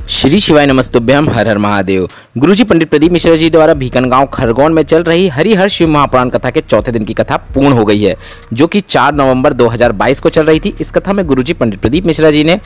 श्री शिवाय नमस्तुभ्यम। हर हर महादेव। गुरुजी पंडित प्रदीप मिश्रा जी द्वारा भीकनगांव खरगोन में चल रही हरिहर शिव महापुराण कथा के चौथे दिन की कथा पूर्ण हो गई है, जो कि 4 नवंबर 2022 को चल रही थी। इस कथा में गुरुजी पंडित प्रदीप मिश्रा जी ने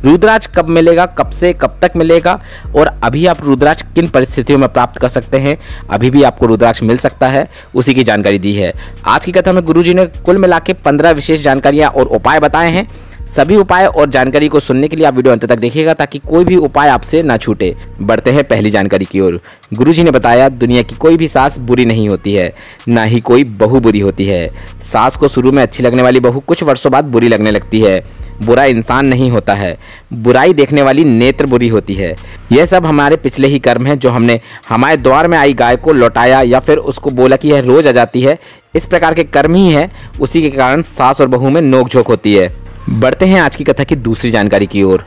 रुद्राक्ष कब मिलेगा, कब से कब तक मिलेगा और अभी आप रुद्राक्ष किन परिस्थितियों में प्राप्त कर सकते हैं, अभी भी आपको रुद्राक्ष मिल सकता है, उसी की जानकारी दी है। आज की कथा में गुरुजी ने कुल मिला के 15 विशेष जानकारियाँ और उपाय बताए हैं। सभी उपाय और जानकारी को सुनने के लिए आप वीडियो अंत तक देखिएगा ताकि कोई भी उपाय आपसे ना छूटे। बढ़ते हैं पहली जानकारी की ओर। गुरुजी ने बताया, दुनिया की कोई भी सास बुरी नहीं होती है, ना ही कोई बहू बुरी होती है। सास को शुरू में अच्छी लगने वाली बहू कुछ वर्षों बाद बुरी लगने लगती है। बुरा इंसान नहीं होता है, बुराई देखने वाली नेत्र बुरी होती है। यह सब हमारे पिछले ही कर्म हैं, जो हमने हमारे द्वार में आई गाय को लौटाया या फिर उसको बोला कि यह रोज आ जाती है। इस प्रकार के कर्म ही है, उसी के कारण सास और बहू में नोकझोंक होती है। बढ़ते हैं आज की कथा की दूसरी जानकारी की ओर।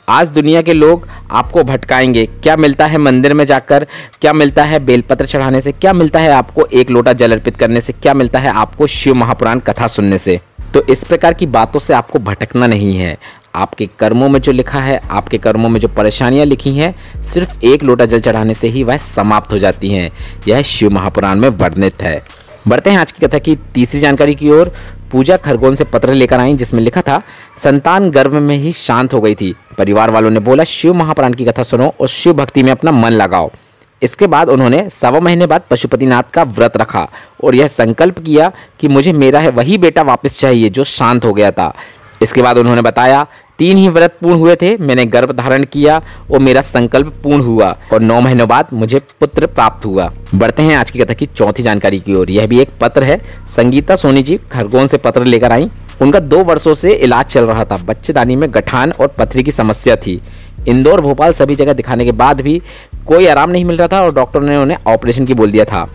आज दुनिया के लोग आपको भटकाएंगे। क्या मिलता है मंदिर में जाकर, क्या मिलता है बेलपत्र चढ़ाने से, क्या मिलता है आपको एक लोटा जल अर्पित करने से, क्या मिलता है आपको शिव महापुराण कथा सुनने से। तो इस प्रकार की बातों से आपको भटकना नहीं है। आपके कर्मों में जो लिखा है, आपके कर्मों में जो परेशानियां लिखी हैं, सिर्फ एक लोटा जल चढ़ाने से ही वह समाप्त हो जाती हैं। यह शिव महापुराण में वर्णित है। बढ़ते हैं आज की कथा की तीसरी जानकारी की ओर। पूजा खरगोन से पत्र लेकर आई, जिसमें लिखा था, संतान गर्भ में ही शांत हो गई थी। परिवार वालों ने बोला, शिव महापुराण की कथा सुनो और शिव भक्ति में अपना मन लगाओ। इसके बाद उन्होंने 1.25 महीने बाद पशुपतिनाथ का व्रत रखा और यह संकल्प किया कि मुझे मेरा है वही बेटा वापस चाहिए जो शांत हो गया था। इसके बाद उन्होंने बताया, 3 ही व्रत पूर्ण हुए थे, मैंने गर्भ धारण किया और मेरा संकल्प पूर्ण हुआ और 9 महीनों बाद मुझे पुत्र प्राप्त हुआ। बढ़ते हैं आज की कथा की चौथी जानकारी की ओर। यह भी एक पत्र है। संगीता सोनी जी खरगोन से पत्र लेकर आई। उनका 2 वर्षों से इलाज चल रहा था। बच्चेदानी में गठान और पथरी की समस्या थी। इंदौर, भोपाल सभी जगह दिखाने के बाद भी कोई आराम नहीं मिल रहा था और डॉक्टर ने उन्हें ऑपरेशन की बोल दिया था।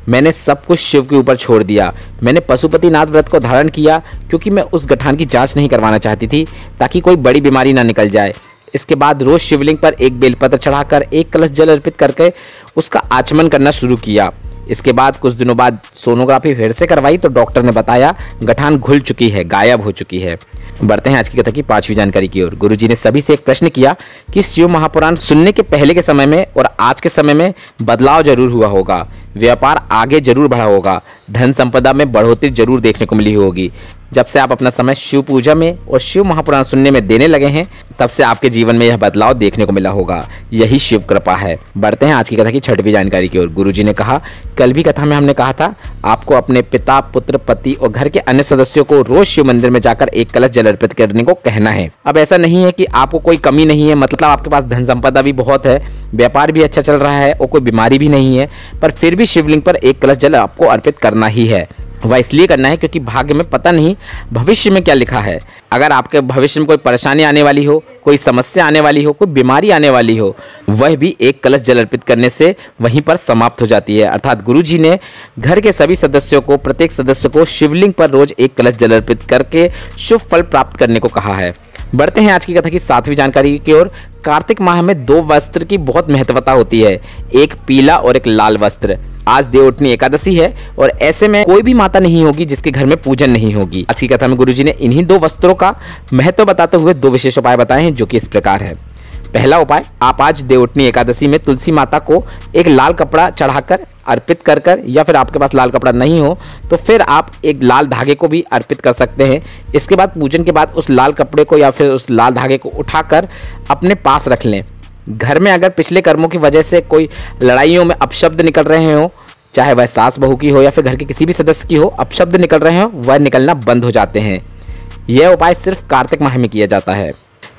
मैंने सब कुछ शिव के ऊपर छोड़ दिया। मैंने पशुपतिनाथ व्रत को धारण किया क्योंकि मैं उस गठान की जांच नहीं करवाना चाहती थी, ताकि कोई बड़ी बीमारी ना निकल जाए। इसके बाद रोज शिवलिंग पर एक बेलपत्र चढ़ाकर 1 कलश जल अर्पित करके उसका आचमन करना शुरू किया। इसके बाद कुछ दिनों बाद सोनोग्राफी फिर से करवाई तो डॉक्टर ने बताया, गठान घुल चुकी है, गायब हो चुकी है। बढ़ते हैं आज की कथा की 5वीं जानकारी की ओर। गुरुजी ने सभी से एक प्रश्न किया कि शिव महापुराण सुनने के पहले के समय में और आज के समय में बदलाव जरूर हुआ होगा, व्यापार आगे जरूर बढ़ा होगा, धन संपदा में बढ़ोतरी जरूर देखने को मिली होगी। जब से आप अपना समय शिव पूजा में और शिव महापुराण सुनने में देने लगे हैं, तब से आपके जीवन में यह बदलाव देखने को मिला होगा। यही शिव कृपा है। बढ़ते हैं आज की कथा की 6वीं जानकारी की ओर। गुरुजी ने कहा, कल भी कथा में हमने कहा था, आपको अपने पिता, पुत्र, पति और घर के अन्य सदस्यों को रोज शिव मंदिर में जाकर 1 कलश जल अर्पित करने को कहना है। अब ऐसा नहीं है कि आपको कोई कमी नहीं है, मतलब आपके पास धन संपदा भी बहुत है, व्यापार भी अच्छा चल रहा है और कोई बीमारी भी नहीं है, पर फिर भी शिवलिंग पर 1 कलश जल आपको अर्पित करना ही है। वह इसलिए करना है क्योंकि भाग्य में पता नहीं भविष्य में क्या लिखा है। अगर आपके भविष्य में कोई परेशानी आने वाली हो, कोई समस्या आने वाली हो, कोई बीमारी आने वाली हो, वह भी 1 कलश जल अर्पित करने से वहीं पर समाप्त हो जाती है। अर्थात गुरुजी ने घर के सभी सदस्यों को, प्रत्येक सदस्य को शिवलिंग पर रोज 1 कलश जल अर्पित करके शुभ फल प्राप्त करने को कहा है। बढ़ते हैं आज की कथा की 7वीं जानकारी की ओर। कार्तिक माह में 2 वस्त्र की बहुत महत्वता होती है, एक पीला और एक लाल वस्त्र। आज देवउठनी एकादशी है और ऐसे में कोई भी माता नहीं होगी जिसके घर में पूजन नहीं होगी। आज की कथा में गुरुजी ने इन्हीं 2 वस्त्रों का महत्व बताते हुए 2 विशेष उपाय बताए हैं, जो कि इस प्रकार है। पहला उपाय, आप आज देवउठनी एकादशी में तुलसी माता को एक लाल कपड़ा चढ़ाकर अर्पित कर या फिर आपके पास लाल कपड़ा नहीं हो तो फिर आप एक लाल धागे को भी अर्पित कर सकते हैं। इसके बाद पूजन के बाद उस लाल कपड़े को या फिर उस लाल धागे को उठाकर अपने पास रख लें। घर में अगर पिछले कर्मों की वजह से कोई लड़ाइयों में अपशब्द निकल रहे हो, चाहे वह सास बहू की हो या फिर घर के किसी भी सदस्य की हो, अपशब्द निकल रहे हो, वह निकलना बंद हो जाते हैं। यह उपाय सिर्फ कार्तिक माह में किया जाता है।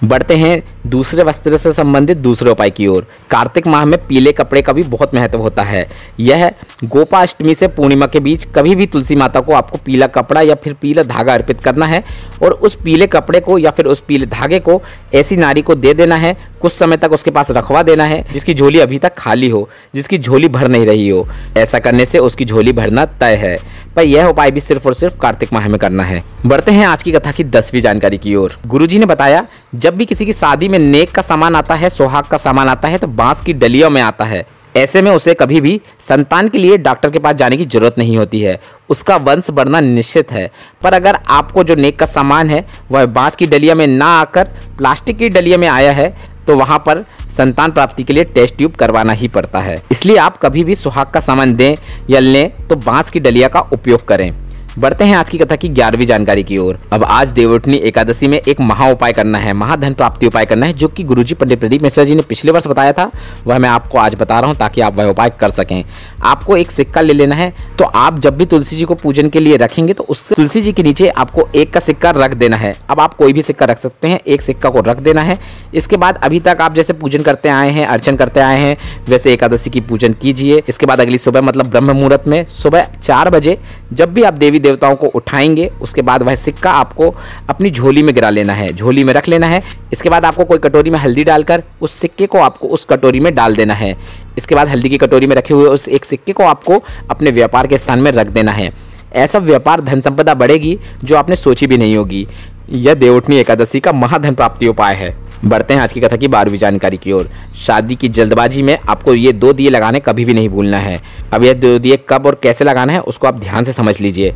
बढ़ते हैं दूसरे वस्त्र से संबंधित दूसरे उपाय की ओर। कार्तिक माह में पीले कपड़े का भी बहुत महत्व होता है। यह गोपाष्टमी से पूर्णिमा के बीच कभी भी तुलसी माता को आपको पीला कपड़ा या फिर पीला धागा अर्पित करना है और उस पीले कपड़े को या फिर उस पीले धागे को ऐसी नारी को दे देना है, कुछ समय तक उसके पास रखवा देना है जिसकी झोली अभी तक खाली हो, जिसकी झोली भर नहीं रही हो। ऐसा करने से उसकी झोली भरना तय है, पर यह उपाय भी सिर्फ और सिर्फ कार्तिक माह में करना है। बढ़ते हैं आज की कथा की 10वीं जानकारी की ओर। गुरुजी ने बताया, जब भी किसी की शादी में नेक का सामान आता है, सुहाग का सामान आता है, तो बांस की डलियों में आता है। ऐसे में उसे कभी भी संतान के लिए डॉक्टर के पास जाने की जरूरत नहीं होती है, उसका वंश बढ़ना निश्चित है। पर अगर आपको जो नेक का सामान है वह बांस की डलिया में ना आकर प्लास्टिक की डलिया में आया है, तो वहाँ पर संतान प्राप्ति के लिए टेस्ट ट्यूब करवाना ही पड़ता है। इसलिए आप कभी भी सुहाग का सामान दें या लें तो बांस की डलिया का उपयोग करें। बढ़ते हैं आज की कथा की 11वीं जानकारी की ओर। अब आज देवउठनी एकादशी में एक महा उपाय करना है, महाधन प्राप्ति उपाय करना है, जो कि गुरुजी पंडित प्रदीप मिश्रा जी ने पिछले वर्ष बताया था। वह मैं आपको आज बता रहा हूं ताकि आप वह उपाय कर सकें। आपको एक सिक्का ले लेना है। तो आप जब भी तुलसी जी को पूजन के लिए रखेंगे तो उससे तुलसी जी के नीचे आपको एक का सिक्का रख देना है। अब आप कोई भी सिक्का रख सकते हैं, एक सिक्का को रख देना है। इसके बाद अभी तक आप जैसे पूजन करते आए हैं, अर्चन करते आए हैं, वैसे एकादशी की पूजन कीजिए। इसके बाद अगली सुबह मतलब ब्रह्म मुहूर्त में सुबह 4 बजे जब भी आप देवी देवताओं को उठाएंगे, उसके बाद वह सिक्का आपको अपनी झोली में गिरा लेना है, झोली में रख लेना है। इसके बाद आपको कोई कटोरी में हल्दी डालकर उस सिक्के को आपको उस कटोरी में डाल देना है। इसके बाद हल्दी की कटोरी में रखे हुए उस एक सिक्के को आपको अपने व्यापार के स्थान में रख देना है। ऐसा व्यापार धन संपदा बढ़ेगी जो आपने सोची भी नहीं होगी। यह देवउठनी एकादशी का महाधन प्राप्ति उपाय है। बढ़ते हैं आज की कथा की 12वीं जानकारी की ओर। शादी की जल्दबाजी में आपको ये 2 दिए लगाने कभी भी नहीं भूलना है। अब यह 2 दिए कब और कैसे लगाना है उसको आप ध्यान से समझ लीजिए।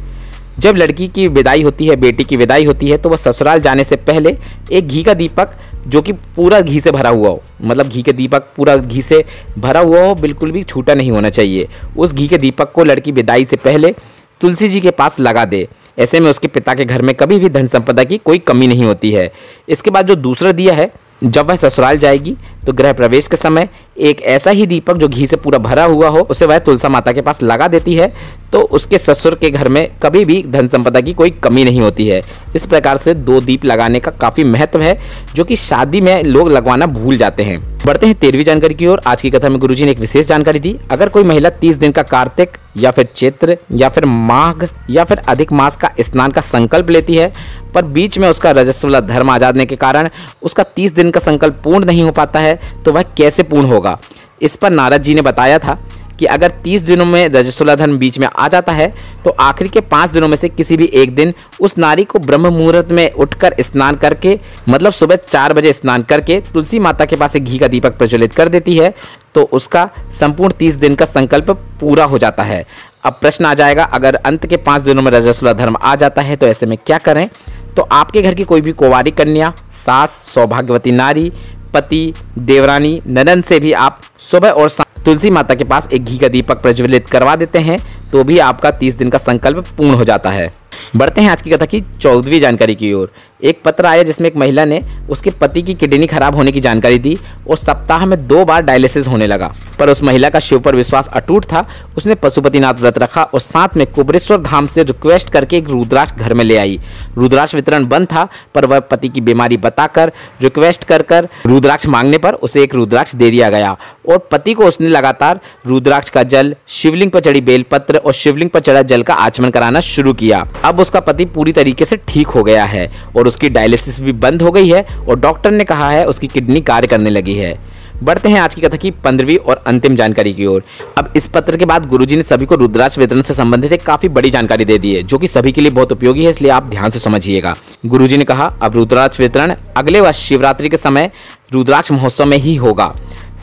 जब लड़की की विदाई होती है, बेटी की विदाई होती है, तो वह ससुराल जाने से पहले एक घी का दीपक जो कि पूरा घी से भरा हुआ हो, मतलब घी के दीपक पूरा घी से भरा हुआ हो, बिल्कुल भी छूटा नहीं होना चाहिए। उस घी के दीपक को लड़की विदाई से पहले तुलसी जी के पास लगा दे। ऐसे में उसके पिता के घर में कभी भी धन संपदा की कोई कमी नहीं होती है। इसके बाद जो दूसरा दिया है, जब वह ससुराल जाएगी तो गृह प्रवेश के समय एक ऐसा ही दीपक जो घी से पूरा भरा हुआ हो उसे वह तुलसा माता के पास लगा देती है, तो उसके ससुर के घर में कभी भी धन संपदा की कोई कमी नहीं होती है। इस प्रकार से 2 दीप लगाने का काफी महत्व है, जो कि शादी में लोग लगवाना भूल जाते हैं। बढ़ते हैं 13वीं जानकारी की ओर। आज की कथा में गुरुजी ने एक विशेष जानकारी दी। अगर कोई महिला 30 दिन का कार्तिक या फिर चैत्र या फिर माघ या फिर अधिक मास का स्नान का संकल्प लेती है, पर बीच में उसका रजस्वला धर्म आ जाने के कारण उसका 30 दिन का संकल्प पूर्ण नहीं हो पाता है, तो वह कैसे पूर्ण होगा। इस पर नारद जी ने बताया था कि अगर 30 दिनों में रजस्वला धर्म बीच में आ जाता है तो आखिर के 5 दिनों में से किसी भी एक दिन उस नारी को ब्रह्म मुहूर्त में उठकर स्नान करके, मतलब सुबह 4 बजे स्नान करके तुलसी माता के पास एक घी का दीपक प्रज्वलित कर देती है, तो उसका संपूर्ण 30 दिन का संकल्प पूरा हो जाता है। अब प्रश्न आ जाएगा, अगर अंत के 5 दिनों में रजस्वला धर्म आ जाता है तो ऐसे में क्या करें। तो आपके घर की कोई भी कुंवारी कन्या, सास, सौभाग्यवती नारी, पति, देवरानी, ननद से भी आप सुबह और शाम तुलसी माता के पास एक घी का दीपक प्रज्वलित करवा देते हैं, तो भी आपका 30 दिन का संकल्प पूर्ण हो जाता है। बढ़ते हैं आज की कथा की 14वीं जानकारी की ओर। एक पत्र आया जिसमें एक महिला ने उसके पति की किडनी खराब होने की जानकारी दी और सप्ताह में 2 बार डायलिसिस होने लगा, पर उस महिला का शिव पर विश्वास अटूट था। उसने पशुपतिनाथ व्रत रखा और साथ में कुबरेश्वर धाम से रिक्वेस्ट करके एक रुद्राक्ष घर में ले आई। रुद्राक्ष वितरण बंद था, पर वह पति की बीमारी बताकर रिक्वेस्ट कर रुद्राक्ष मांगने पर उसे एक रुद्राक्ष दे दिया गया और पति को उसने लगातार रुद्राक्ष का जल, शिवलिंग पर चढ़ी बेलपत्र और शिवलिंग पर चढ़ा जल का आचमन कराना शुरू किया। अब उसका पति पूरी तरीके से ठीक हो गया है और उसकी डायलिसिस भी बंद हो गई है और डॉक्टर ने कहा है उसकी किडनी कार्य करने लगी है। बढ़ते हैं आज की कथा की 15वीं और अंतिम जानकारी की ओर। अब इस पत्र के बाद गुरुजी ने सभी को रुद्राक्ष वितरण से संबंधित एक काफी बड़ी जानकारी दे दी है, जो कि सभी के लिए बहुत उपयोगी है, इसलिए आप ध्यान से समझिएगा। गुरुजी ने कहा, अब रुद्राक्ष वितरण अगले वर्ष शिवरात्रि के समय रुद्राक्ष महोत्सव में ही होगा।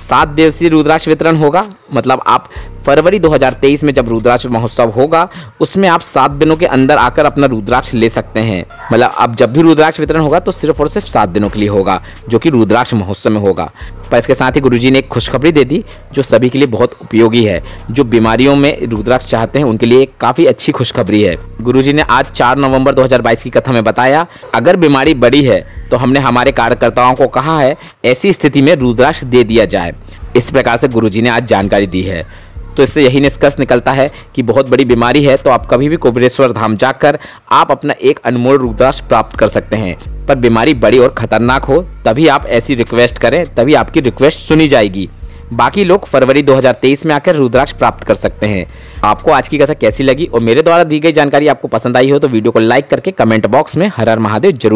7 दिवसीय रुद्राक्ष वितरण होगा, मतलब आप फरवरी 2023 में जब रुद्राक्ष महोत्सव होगा उसमें आप 7 दिनों के अंदर आकर अपना रुद्राक्ष ले सकते हैं। मतलब अब जब भी रुद्राक्ष वितरण होगा तो सिर्फ और सिर्फ 7 दिनों के लिए होगा, जो कि रुद्राक्ष महोत्सव में होगा। पर इसके साथ ही गुरुजी ने एक खुशखबरी दे दी जो सभी के लिए बहुत उपयोगी है। जो बीमारियों में रुद्राक्ष चाहते हैं उनके लिए एक काफ़ी अच्छी खुशखबरी है। गुरुजी ने आज 4 नवंबर 2022 की कथा में बताया, अगर बीमारी बड़ी है तो हमने हमारे कार्यकर्ताओं को कहा है ऐसी स्थिति में रुद्राक्ष दे दिया जाए। इस प्रकार से गुरुजी ने आज जानकारी दी है। तो इससे यही निष्कर्ष निकलता है कि बहुत बड़ी बीमारी है तो आप कभी भी कुबरेश्वर धाम जाकर आप अपना एक अनमोल रुद्राक्ष प्राप्त कर सकते हैं। पर बीमारी बड़ी और खतरनाक हो तभी आप ऐसी रिक्वेस्ट करें, तभी आपकी रिक्वेस्ट सुनी जाएगी। बाकी लोग फरवरी 2023 में आकर रुद्राक्ष प्राप्त कर सकते हैं। आपको आज की कथा कैसी लगी और मेरे द्वारा दी गई जानकारी आपको पसंद आई हो तो वीडियो को लाइक करके कमेंट बॉक्स में हर हर महादेव जरूर